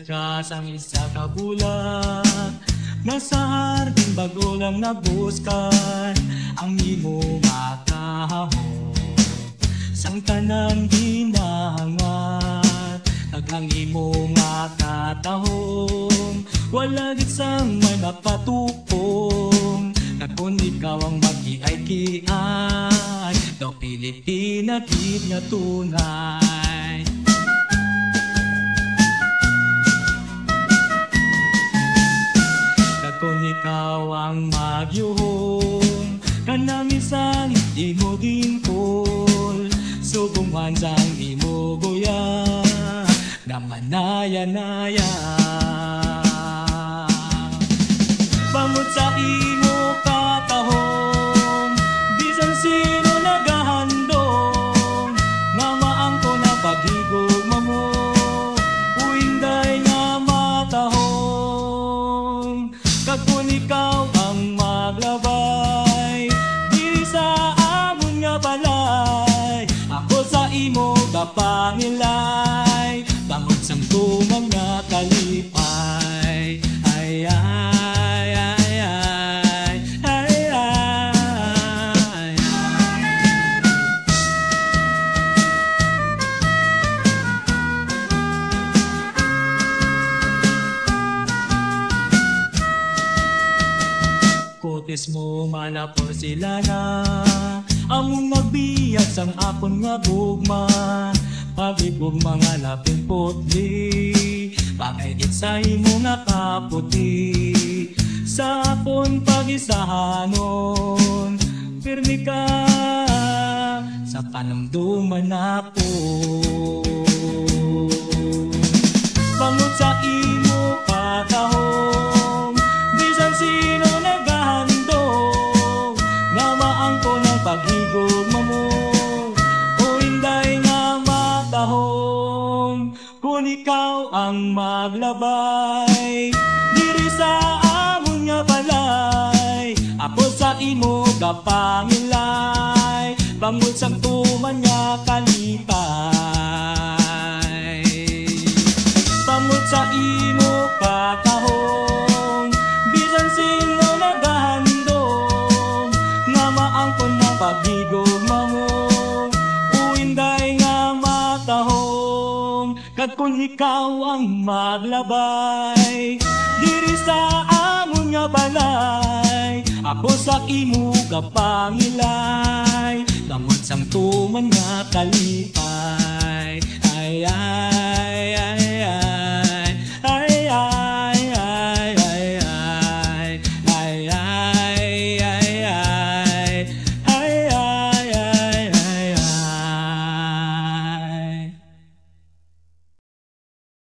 ka sang isa ka bulan, nasa hardin bago lang nabuskan ang imo makahamo. Sang tanang ginahangat kag ang imo makatahom, wala gid sang may mapatupong kung ikaw ang mag-iay-kiay, daw Pilipina gid nga tunay. Kung ikaw ang magyuhong kanang isang di mo ginkol, subukan sang di mo guya na manaya-naya. Bangod sa imo katahom, bisan sino nagahandom, nga maangko na paghigugma mo, uinday nga matahom. Kung ikaw ang maglabay di sa amon nga balay, ako sa imo kapangilay, bangod sang tumang nga kalipay. Ay, ay, ay, ay, ay, ay. Kutis mo malapor sila na among magbiyag sang akon nga gugma, pagigog mga lapin putli, pangedit sa imo nga kaputi. Sa akon pagisahanon, pirmi ka sa panamduman ako. Bangod sa imo katahom, bisan sino naghahandom, nga maangko ng paghigugma mo, o hinday nga matahom. Kung ikaw ang maglabay diri sa amon nga balay, ako sa imo kapangilay, bangod sang tuman nga kalipay. Bangod sa imo katahom, bisan sino naghahandom, nga maangkon ng paghigugma mo, uinday nga matahom. Kag kung ikaw ang maglabay diri sa amon nga balay, ako sa imo kapangilay, bangod sang tuman nga kalipay. Ay, ay.